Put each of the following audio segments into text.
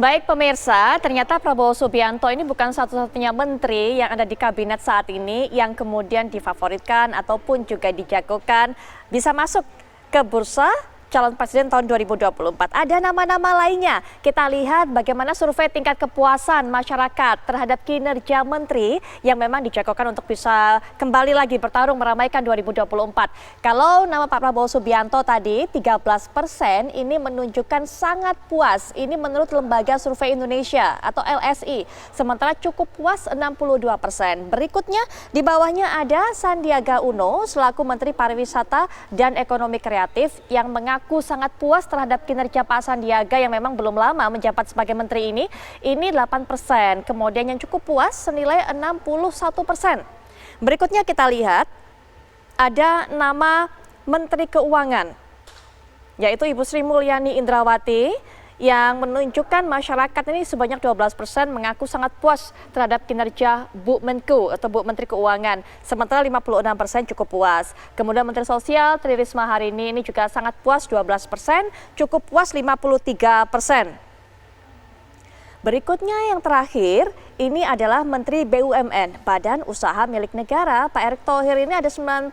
Baik pemirsa, ternyata Prabowo Subianto ini bukan satu-satunya menteri yang ada di kabinet saat ini yang kemudian difavoritkan ataupun juga dijagokan bisa masuk ke bursa calon presiden tahun 2024. Ada nama-nama lainnya. Kita lihat bagaimana survei tingkat kepuasan masyarakat terhadap kinerja menteri yang memang dijagokan untuk bisa kembali lagi bertarung meramaikan 2024. Kalau nama Pak Prabowo Subianto tadi 13% ini menunjukkan sangat puas. Ini menurut Lembaga Survei Indonesia atau LSI. Sementara cukup puas 62%. Berikutnya di bawahnya ada Sandiaga Uno selaku Menteri Pariwisata dan Ekonomi Kreatif yang mengaku sangat puas terhadap kinerja Pak Sandiaga yang memang belum lama menjabat sebagai menteri ini 8%. Kemudian yang cukup puas senilai 61%. Berikutnya kita lihat ada nama Menteri Keuangan, yaitu Ibu Sri Mulyani Indrawati yang menunjukkan masyarakat ini sebanyak 12% mengaku sangat puas terhadap kinerja Bu Menku atau Bu Menteri Keuangan. Sementara 56% cukup puas. Kemudian Menteri Sosial Tri Risma hari ini juga sangat puas 12%, cukup puas 53%. Berikutnya yang terakhir, ini adalah Menteri BUMN, Badan Usaha Milik Negara. Pak Erick Thohir ini ada 9%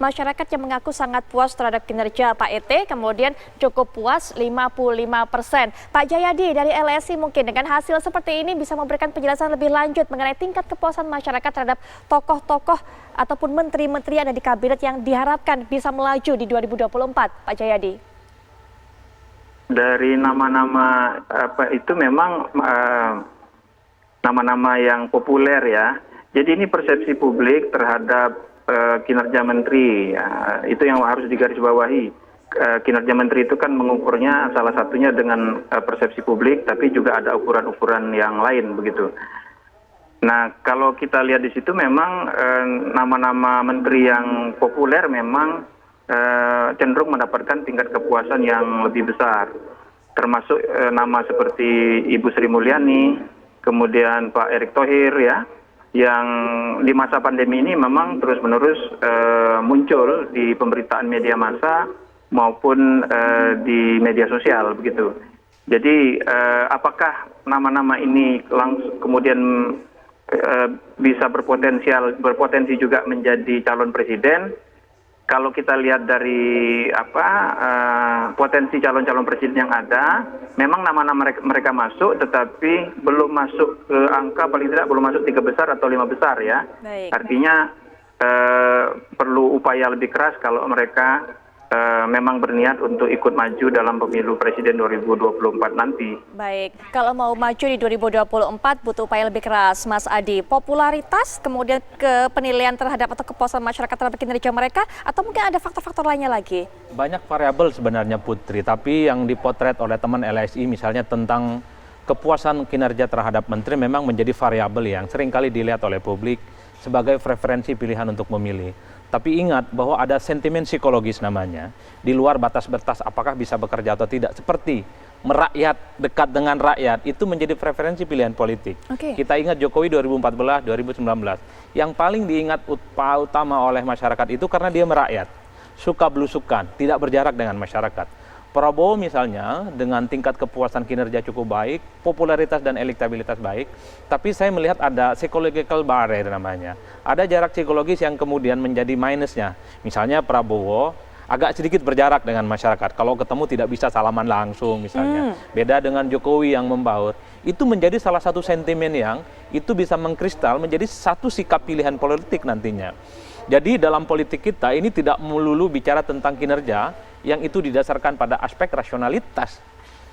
masyarakat yang mengaku sangat puas terhadap kinerja Pak ET, kemudian cukup puas 55%. Pak Jayadi dari LSI mungkin dengan hasil seperti ini bisa memberikan penjelasan lebih lanjut mengenai tingkat kepuasan masyarakat terhadap tokoh-tokoh ataupun menteri-menteri yang ada di kabinet yang diharapkan bisa melaju di 2024, Pak Jayadi. Dari nama-nama itu memang nama-nama yang populer ya. Jadi ini persepsi publik terhadap kinerja menteri. Itu yang harus digarisbawahi. Kinerja menteri itu kan mengukurnya salah satunya dengan persepsi publik, tapi juga ada ukuran-ukuran yang lain begitu. Nah, kalau kita lihat di situ memang nama-nama menteri yang populer memang cenderung mendapatkan tingkat kepuasan yang lebih besar, termasuk nama seperti Ibu Sri Mulyani, kemudian Pak Erick Thohir ya, yang di masa pandemi ini memang terus-menerus muncul di pemberitaan media massa maupun di media sosial begitu. Jadi apakah nama-nama ini langsung kemudian bisa berpotensi juga menjadi calon presiden? Kalau kita lihat dari potensi calon-calon presiden yang ada, memang nama-nama mereka masuk, tetapi belum masuk ke angka paling tidak belum masuk 3 besar atau 5 besar ya. Baik. Artinya perlu upaya lebih keras kalau mereka memang berniat untuk ikut maju dalam pemilu presiden 2024 nanti. Baik, kalau mau maju di 2024 butuh upaya lebih keras, Mas Adi. Popularitas, kemudian ke penilaian terhadap atau kepuasan masyarakat terhadap kinerja mereka, atau mungkin ada faktor-faktor lainnya lagi? Banyak variabel sebenarnya Putri, tapi yang dipotret oleh teman LSI misalnya tentang kepuasan kinerja terhadap menteri memang menjadi variabel yang seringkali dilihat oleh publik sebagai preferensi pilihan untuk memilih. Tapi ingat bahwa ada sentimen psikologis namanya, di luar batas-batas apakah bisa bekerja atau tidak. Seperti merakyat, dekat dengan rakyat, itu menjadi preferensi pilihan politik. Kita ingat Jokowi 2014, 2019. Yang paling diingat utama oleh masyarakat itu karena dia merakyat. Suka belusukan, tidak berjarak dengan masyarakat. Prabowo misalnya dengan tingkat kepuasan kinerja cukup baik, popularitas dan elektabilitas baik, tapi saya melihat ada psychological barrier namanya. Ada jarak psikologis yang kemudian menjadi minusnya. Misalnya Prabowo agak sedikit berjarak dengan masyarakat. Kalau ketemu tidak bisa salaman langsung misalnya. Beda dengan Jokowi yang membaur. Itu menjadi salah satu sentimen yang itu bisa mengkristal menjadi satu sikap pilihan politik nantinya. Jadi dalam politik kita ini tidak melulu bicara tentang kinerja, yang itu didasarkan pada aspek rasionalitas.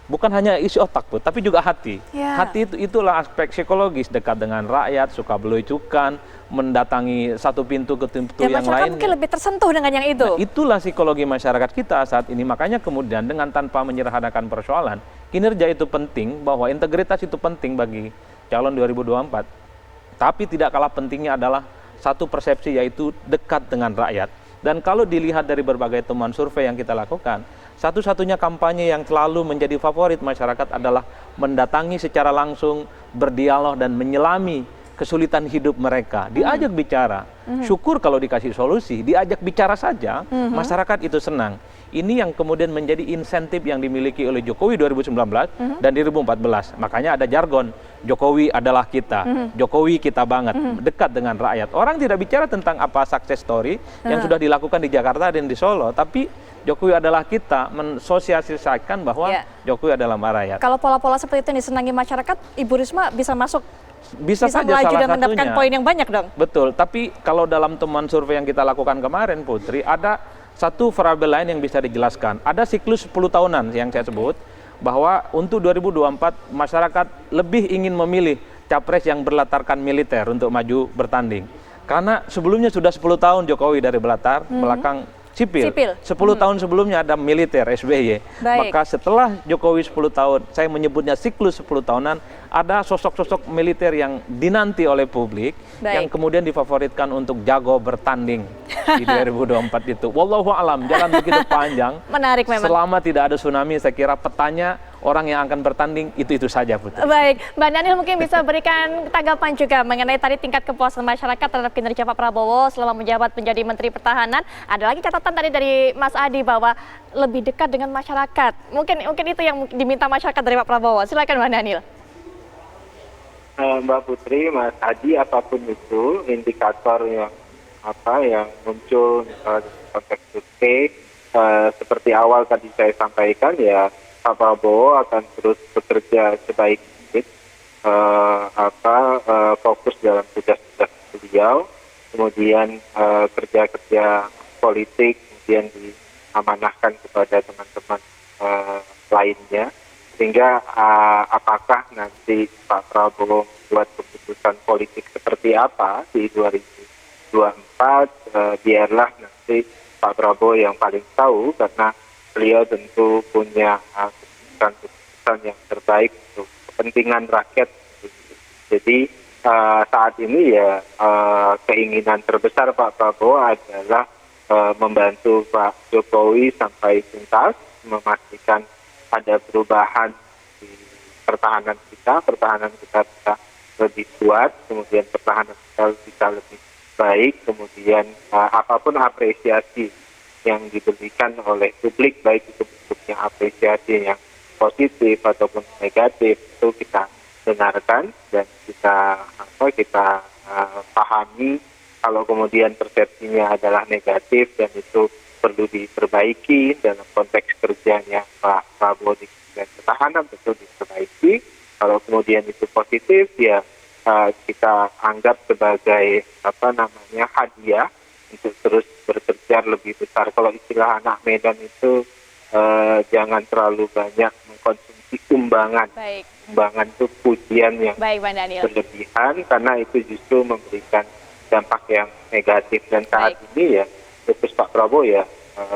Bukan hanya isi otak, tapi juga hati. Hati itulah aspek psikologis, dekat dengan rakyat, suka belucukan, mendatangi satu pintu ke pintu yang lain. Masyarakat mungkin lebih tersentuh dengan yang itu. Nah, itulah psikologi masyarakat kita saat ini. Makanya kemudian dengan tanpa menyederhanakan persoalan, kinerja itu penting, bahwa integritas itu penting bagi calon 2024. Tapi tidak kalah pentingnya adalah satu persepsi, yaitu dekat dengan rakyat. Dan kalau dilihat dari berbagai temuan survei yang kita lakukan, satu-satunya kampanye yang selalu menjadi favorit masyarakat adalah mendatangi secara langsung, berdialog dan menyelami kesulitan hidup mereka, diajak bicara. Syukur kalau dikasih solusi, diajak bicara saja, masyarakat itu senang. Ini yang kemudian menjadi insentif yang dimiliki oleh Jokowi 2019 dan 2014. Makanya ada jargon, Jokowi adalah kita, Jokowi kita banget, dekat dengan rakyat. Orang tidak bicara tentang apa success story yang sudah dilakukan di Jakarta dan di Solo, tapi Jokowi adalah kita, mensosialisasikan bahwa Jokowi adalah rakyat. Kalau pola-pola seperti itu yang disenangi masyarakat, Ibu Risma bisa masuk, bisa saja melaju salah dan mendapatkan satunya. poin yang banyak dong. Betul, tapi kalau dalam temuan survei yang kita lakukan kemarin, Putri, ada satu variabel lain yang bisa dijelaskan. Ada siklus 10 tahunan yang saya sebut, bahwa untuk 2024 masyarakat lebih ingin memilih capres yang berlatarkan militer untuk maju bertanding. Karena sebelumnya sudah 10 tahun Jokowi dari belakang sipil. 10 tahun sebelumnya ada militer SBY. Maka setelah Jokowi 10 tahun, saya menyebutnya siklus 10 tahunan, ada sosok-sosok militer yang dinanti oleh publik, yang kemudian difavoritkan untuk jago bertanding di 2024 itu. Wallahu alam, jalan begitu panjang. Menarik memang. Selama tidak ada tsunami, saya kira petanya orang yang akan bertanding itu saja, Putri. Baik, Mbak Daniel mungkin bisa berikan tanggapan juga mengenai tadi tingkat kepuasan masyarakat terhadap kinerja Pak Prabowo selama menjabat menjadi Menteri Pertahanan. Ada lagi catatan tadi dari Mas Adi bahwa lebih dekat dengan masyarakat. Mungkin itu yang diminta masyarakat dari Pak Prabowo. Silakan Mbak Daniel. Mbak Putri, Mas Adi, apapun itu indikator yang muncul konteks survei seperti awal tadi saya sampaikan, ya Pak Prabowo akan terus bekerja sebaik mungkin, fokus dalam tugas-tugas beliau, kemudian kerja-kerja politik kemudian diamanahkan kepada teman-teman lainnya, sehingga apakah nanti Pak Prabowo membuat keputusan politik seperti apa di 2024, biarlah nanti Pak Prabowo yang paling tahu, karena beliau tentu punya keputusan yang terbaik untuk kepentingan rakyat. Jadi saat ini ya keinginan terbesar Pak Prabowo adalah membantu Pak Jokowi sampai tuntas, memastikan ada perubahan di pertahanan kita bisa lebih kuat, kemudian pertahanan kita bisa lebih baik, kemudian apapun apresiasi yang diberikan oleh publik, baik itu bentuknya apresiasi yang positif ataupun negatif, itu kita dengarkan dan kita pahami. Kalau kemudian persepsinya adalah negatif dan itu perlu diperbaiki dalam konteks kerjanya Pak Prabowo di Kementerian Pertahanan, tentu diperbaiki. Kalau kemudian itu positif, ya kita anggap sebagai hadiah untuk terus bekerja lebih besar. Kalau istilah anak Medan itu jangan terlalu banyak mengkonsumsi umbangan. Umbangan itu pujian yang berlebihan, karena itu justru memberikan dampak yang negatif. Dan saat ini ya fokus Pak Prabowo ya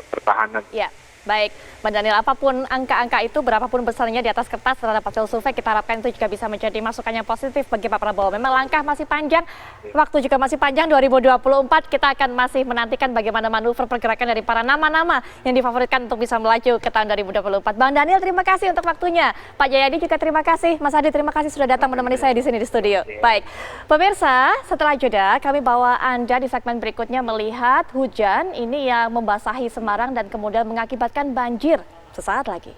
pertahanan. Ya, baik. Mbak Daniel, apapun angka-angka itu, berapapun besarnya di atas kertas terhadap hasil survei, kita harapkan itu juga bisa menjadi masukan yang positif bagi Pak Prabowo. Memang langkah masih panjang, waktu juga masih panjang, 2024 kita akan masih menantikan bagaimana manuver pergerakan dari para nama-nama yang difavoritkan untuk bisa melaju ke tahun 2024. Bang Daniel, terima kasih untuk waktunya. Pak Jayadi juga terima kasih. Mas Adi, terima kasih sudah datang menemani saya di sini di studio. Baik, pemirsa, setelah jeda kami bawa Anda di segmen berikutnya melihat hujan ini yang membasahi Semarang dan kemudian mengakibatkan banjir sesaat lagi.